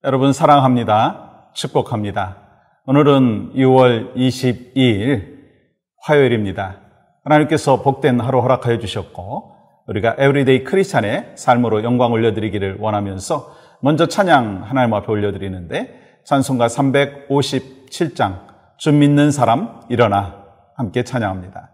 여러분 사랑합니다. 축복합니다. 오늘은 6월 22일 화요일입니다. 하나님께서 복된 하루 허락하여 주셨고 우리가 에브리데이 크리스찬의 삶으로 영광 올려드리기를 원하면서 먼저 찬양 하나님 앞에 올려드리는데 찬송가 357장 주 믿는 사람 일어나 함께 찬양합니다.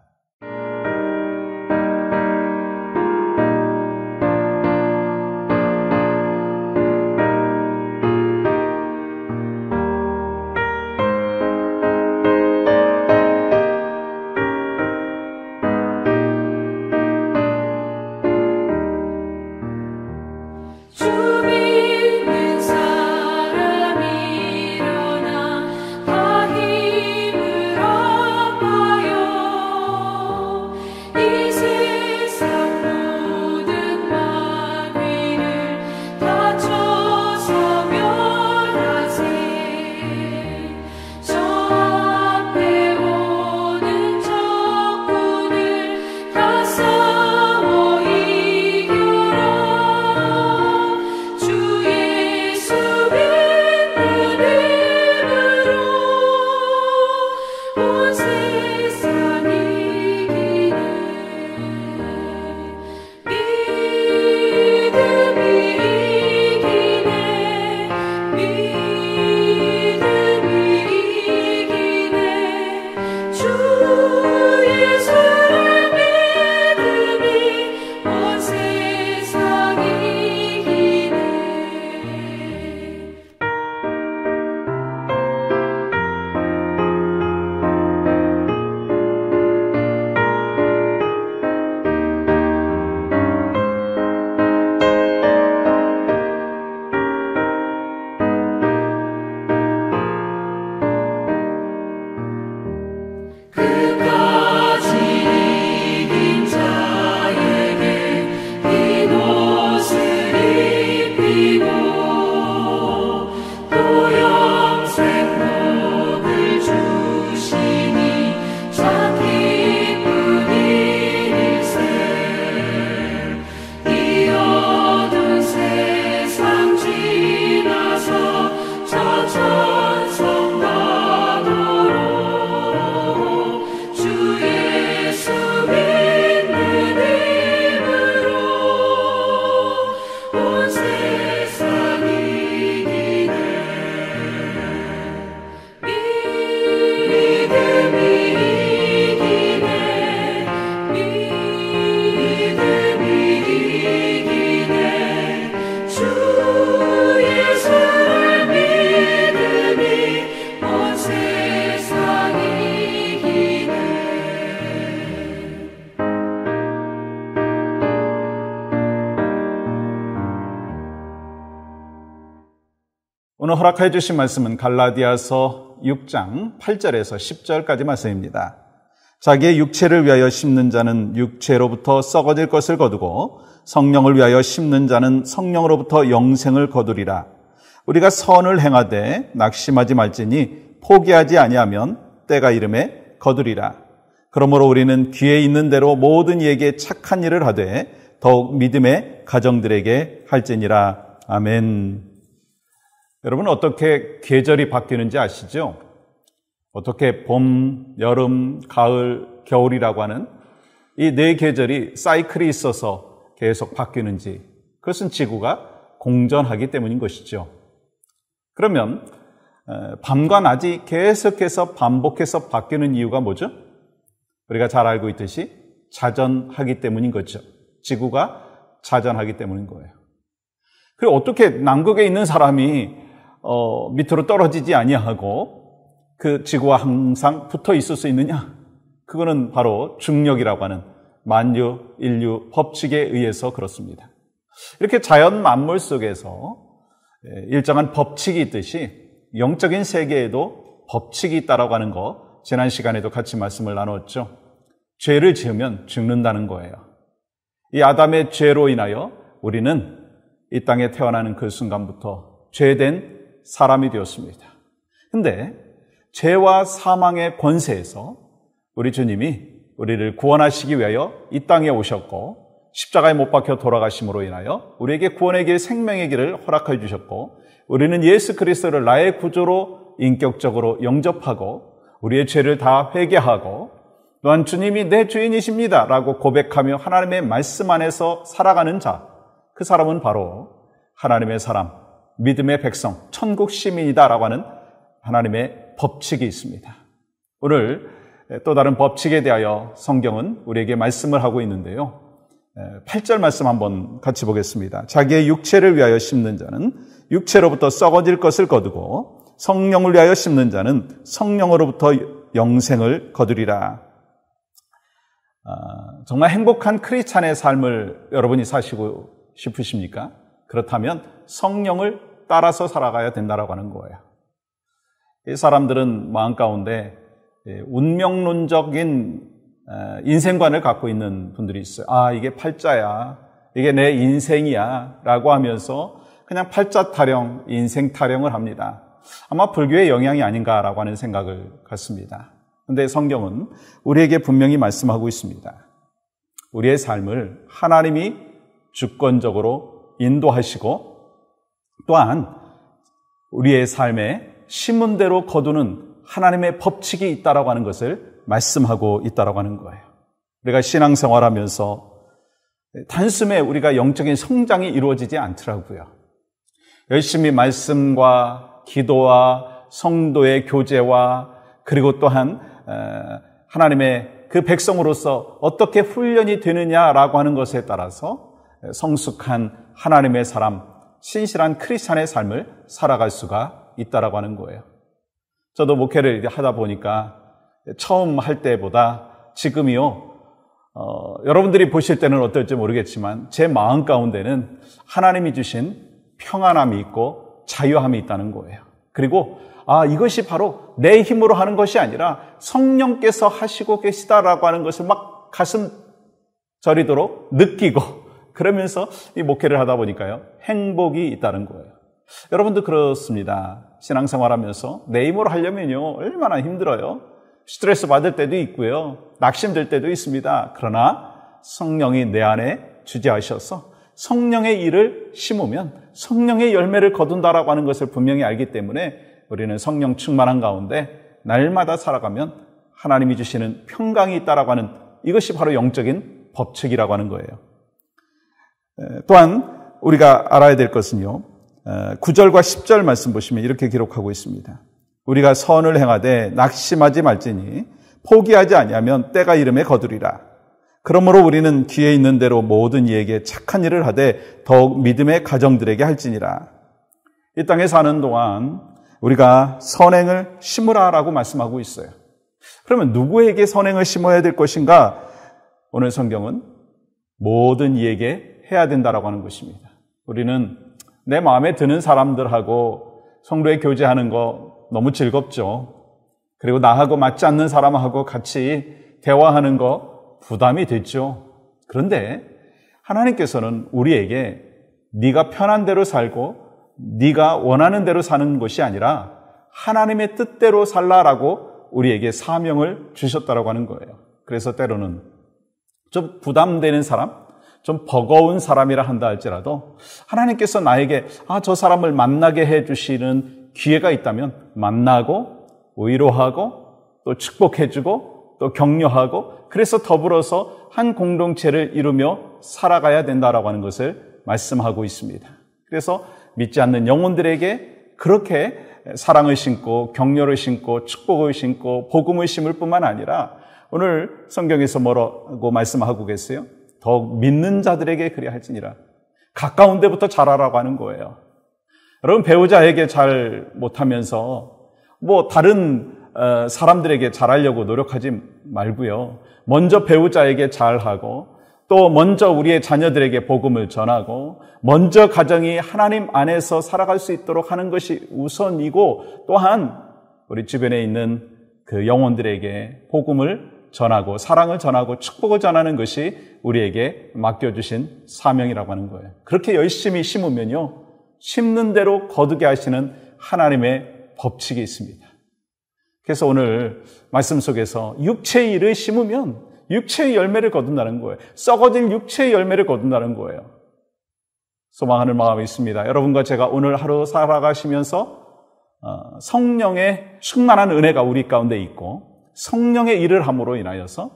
오늘 허락해 주신 말씀은 갈라디아서 6장 8절에서 10절까지 말씀입니다. 자기의 육체를 위하여 심는 자는 육체로부터 썩어질 것을 거두고 성령을 위하여 심는 자는 성령으로부터 영생을 거두리라. 우리가 선을 행하되 낙심하지 말지니 포기하지 아니하면 때가 이름에 거두리라. 그러므로 우리는 귀에 있는 대로 모든 이에게 착한 일을 하되 더욱 믿음의 가정들에게 할지니라. 아멘. 여러분 어떻게 계절이 바뀌는지 아시죠? 어떻게 봄, 여름, 가을, 겨울이라고 하는 이 네 계절이 사이클이 있어서 계속 바뀌는지, 그것은 지구가 공전하기 때문인 것이죠. 그러면 밤과 낮이 계속해서 반복해서 바뀌는 이유가 뭐죠? 우리가 잘 알고 있듯이 자전하기 때문인 거죠. 지구가 자전하기 때문인 거예요. 그리고 어떻게 남극에 있는 사람이 밑으로 떨어지지 아니하고 그 지구와 항상 붙어 있을 수 있느냐? 그거는 바로 중력이라고 하는 만유, 인류 법칙에 의해서 그렇습니다. 이렇게 자연 만물 속에서 일정한 법칙이 있듯이 영적인 세계에도 법칙이 있다라고 하는 거 지난 시간에도 같이 말씀을 나눴죠. 죄를 지으면 죽는다는 거예요. 이 아담의 죄로 인하여 우리는 이 땅에 태어나는 그 순간부터 죄된 사람이 되었습니다. 근데 죄와 사망의 권세에서 우리 주님이 우리를 구원하시기 위하여 이 땅에 오셨고 십자가에 못 박혀 돌아가심으로 인하여 우리에게 구원의 길, 생명의 길을 허락해 주셨고 우리는 예수 그리스도를 나의 구주로 인격적으로 영접하고 우리의 죄를 다 회개하고 또한 주님이 내 주인이십니다 라고 고백하며 하나님의 말씀 안에서 살아가는 자, 그 사람은 바로 하나님의 사람, 믿음의 백성, 천국 시민이다 라고 하는 하나님의 법칙이 있습니다. 오늘 또 다른 법칙에 대하여 성경은 우리에게 말씀을 하고 있는데요. 8절 말씀 한번 같이 보겠습니다. 자기의 육체를 위하여 심는 자는 육체로부터 썩어질 것을 거두고 성령을 위하여 심는 자는 성령으로부터 영생을 거두리라. 정말 행복한 크리스찬의 삶을 여러분이 사시고 싶으십니까? 그렇다면 성령을 따라서 살아가야 된다라고 하는 거예요. 이 사람들은 마음 가운데 운명론적인 인생관을 갖고 있는 분들이 있어요. 아, 이게 팔자야. 이게 내 인생이야. 라고 하면서 그냥 팔자 타령, 인생 타령을 합니다. 아마 불교의 영향이 아닌가라고 하는 생각을 갖습니다. 그런데 성경은 우리에게 분명히 말씀하고 있습니다. 우리의 삶을 하나님이 주권적으로 인도하시고 또한 우리의 삶에 심은 대로 거두는 하나님의 법칙이 있다라고 하는 것을 말씀하고 있다라고 하는 거예요. 우리가 신앙생활하면서 단숨에 우리가 영적인 성장이 이루어지지 않더라고요. 열심히 말씀과 기도와 성도의 교제와 그리고 또한 하나님의 그 백성으로서 어떻게 훈련이 되느냐라고 하는 것에 따라서 성숙한 하나님의 사람, 신실한 크리스찬의 삶을 살아갈 수가 있다라고 하는 거예요. 저도 목회를 하다 보니까 처음 할 때보다 지금이요, 여러분들이 보실 때는 어떨지 모르겠지만 제 마음 가운데는 하나님이 주신 평안함이 있고 자유함이 있다는 거예요. 그리고 이것이 바로 내 힘으로 하는 것이 아니라 성령께서 하시고 계시다라고 하는 것을 막 가슴 저리도록 느끼고 그러면서 이 목회를 하다 보니까요, 행복이 있다는 거예요. 여러분도 그렇습니다. 신앙생활하면서 내 힘으로 하려면요, 얼마나 힘들어요. 스트레스 받을 때도 있고요, 낙심될 때도 있습니다. 그러나 성령이 내 안에 주재하셔서 성령의 일을 심으면 성령의 열매를 거둔다라고 하는 것을 분명히 알기 때문에 우리는 성령 충만한 가운데 날마다 살아가면 하나님이 주시는 평강이 있다라고 하는 이것이 바로 영적인 법칙이라고 하는 거예요. 또한 우리가 알아야 될 것은요, 9절과 10절 말씀 보시면 이렇게 기록하고 있습니다. 우리가 선을 행하되 낙심하지 말지니 포기하지 아니하면 때가 이름에 거두리라. 그러므로 우리는 귀에 있는 대로 모든 이에게 착한 일을 하되 더욱 믿음의 가정들에게 할지니라. 이 땅에 사는 동안 우리가 선행을 심으라라고 말씀하고 있어요. 그러면 누구에게 선행을 심어야 될 것인가? 오늘 성경은 모든 이에게 해야 된다라고 하는 것입니다. 우리는 내 마음에 드는 사람들하고 성도의 교제하는 거 너무 즐겁죠. 그리고 나하고 맞지 않는 사람하고 같이 대화하는 거 부담이 됐죠. 그런데 하나님께서는 우리에게 네가 편한 대로 살고 네가 원하는 대로 사는 것이 아니라 하나님의 뜻대로 살라라고 우리에게 사명을 주셨다라고 하는 거예요. 그래서 때로는 좀 부담되는 사람, 좀 버거운 사람이라 한다 할지라도 하나님께서 나에게 저 사람을 만나게 해주시는 기회가 있다면 만나고 위로하고 또 축복해주고 또 격려하고 그래서 더불어서 한 공동체를 이루며 살아가야 된다라고 하는 것을 말씀하고 있습니다. 그래서 믿지 않는 영혼들에게 그렇게 사랑을 심고 격려를 심고 축복을 심고 복음을 심을 뿐만 아니라 오늘 성경에서 뭐라고 말씀하고 계세요? 더욱 믿는 자들에게 그리야 할지니라. 가까운 데부터 잘하라고 하는 거예요. 여러분, 배우자에게 잘 못하면서 다른 사람들에게 잘하려고 노력하지 말고요. 먼저 배우자에게 잘하고 또 먼저 우리의 자녀들에게 복음을 전하고 먼저 가정이 하나님 안에서 살아갈 수 있도록 하는 것이 우선이고 또한 우리 주변에 있는 그 영혼들에게 복음을 전하고 사랑을 전하고 축복을 전하는 것이 우리에게 맡겨주신 사명이라고 하는 거예요. 그렇게 열심히 심으면요, 심는 대로 거두게 하시는 하나님의 법칙이 있습니다. 그래서 오늘 말씀 속에서 육체의 일을 심으면 육체의 열매를 거둔다는 거예요. 썩어질 육체의 열매를 거둔다는 거예요. 소망하는 마음이 있습니다. 여러분과 제가 오늘 하루 살아가시면서 성령의 충만한 은혜가 우리 가운데 있고 성령의 일을 함으로 인하여서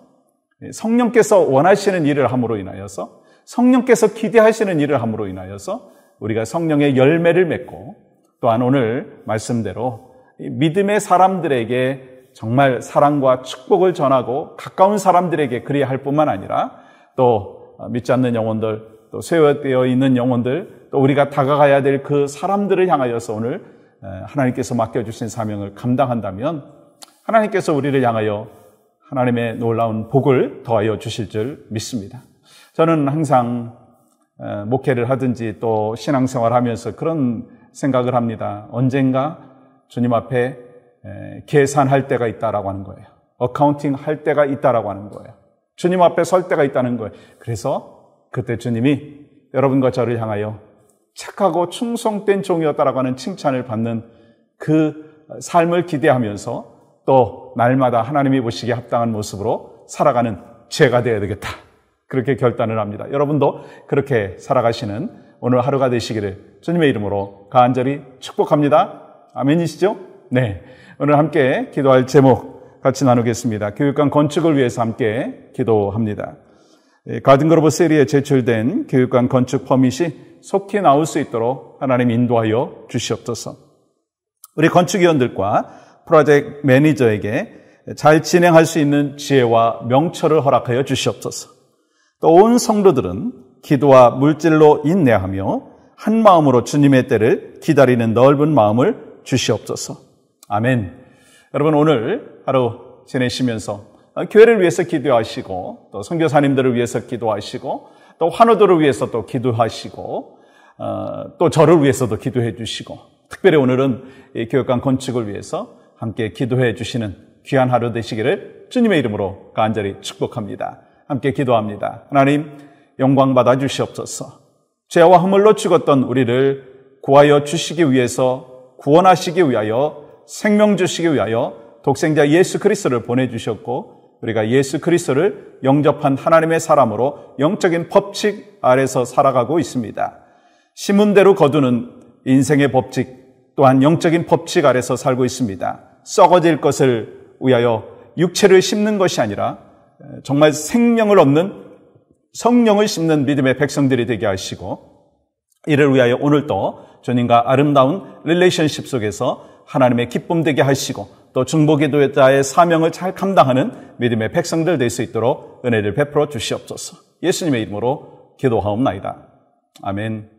성령께서 원하시는 일을 함으로 인하여서 성령께서 기대하시는 일을 함으로 인하여서 우리가 성령의 열매를 맺고 또한 오늘 말씀대로 믿음의 사람들에게 정말 사랑과 축복을 전하고 가까운 사람들에게 그리야 할 뿐만 아니라 또 믿지 않는 영혼들, 또 쇠되어 있는 영혼들, 또 우리가 다가가야 될 그 사람들을 향하여서 오늘 하나님께서 맡겨주신 사명을 감당한다면 하나님께서 우리를 향하여 하나님의 놀라운 복을 더하여 주실 줄 믿습니다. 저는 항상 목회를 하든지 또 신앙생활 하면서 그런 생각을 합니다. 언젠가 주님 앞에 계산할 때가 있다라고 하는 거예요. 어카운팅 할 때가 있다라고 하는 거예요. 주님 앞에 설 때가 있다는 거예요. 그래서 그때 주님이 여러분과 저를 향하여 착하고 충성된 종이었다라고 하는 칭찬을 받는 그 삶을 기대하면서 또 날마다 하나님이 보시기에 합당한 모습으로 살아가는 죄가 되어야 되겠다. 그렇게 결단을 합니다. 여러분도 그렇게 살아가시는 오늘 하루가 되시기를 주님의 이름으로 간절히 축복합니다. 아멘이시죠? 네. 오늘 함께 기도할 제목 같이 나누겠습니다. 교육관 건축을 위해서 함께 기도합니다. 가든그로브 세리에 제출된 교육관 건축 퍼밋이 속히 나올 수 있도록 하나님 인도하여 주시옵소서. 우리 건축위원들과 프로젝트 매니저에게 잘 진행할 수 있는 지혜와 명철을 허락하여 주시옵소서. 또 온 성도들은 기도와 물질로 인내하며 한 마음으로 주님의 때를 기다리는 넓은 마음을 주시옵소서. 아멘. 여러분 오늘 하루 지내시면서 교회를 위해서 기도하시고 또 선교사님들을 위해서 기도하시고 또 환우들을 위해서 또 기도하시고 또 저를 위해서도 기도해 주시고 특별히 오늘은 이 교육관 건축을 위해서 함께 기도해 주시는 귀한 하루 되시기를 주님의 이름으로 간절히 축복합니다. 함께 기도합니다. 하나님 영광 받아 주시옵소서. 죄와 허물로 죽었던 우리를 구하여 주시기 위해서 구원하시기 위하여 생명 주시기 위하여 독생자 예수 그리스도를 보내주셨고 우리가 예수 그리스도를 영접한 하나님의 사람으로 영적인 법칙 아래서 살아가고 있습니다. 심은대로 거두는 인생의 법칙 또한 영적인 법칙 아래서 살고 있습니다. 썩어질 것을 위하여 육체를 심는 것이 아니라 정말 생명을 얻는 성령을 심는 믿음의 백성들이 되게 하시고 이를 위하여 오늘도 주님과 아름다운 릴레이션십 속에서 하나님의 기쁨 되게 하시고 또 중보기도자의 사명을 잘 감당하는 믿음의 백성들 될 수 있도록 은혜를 베풀어 주시옵소서. 예수님의 이름으로 기도하옵나이다. 아멘.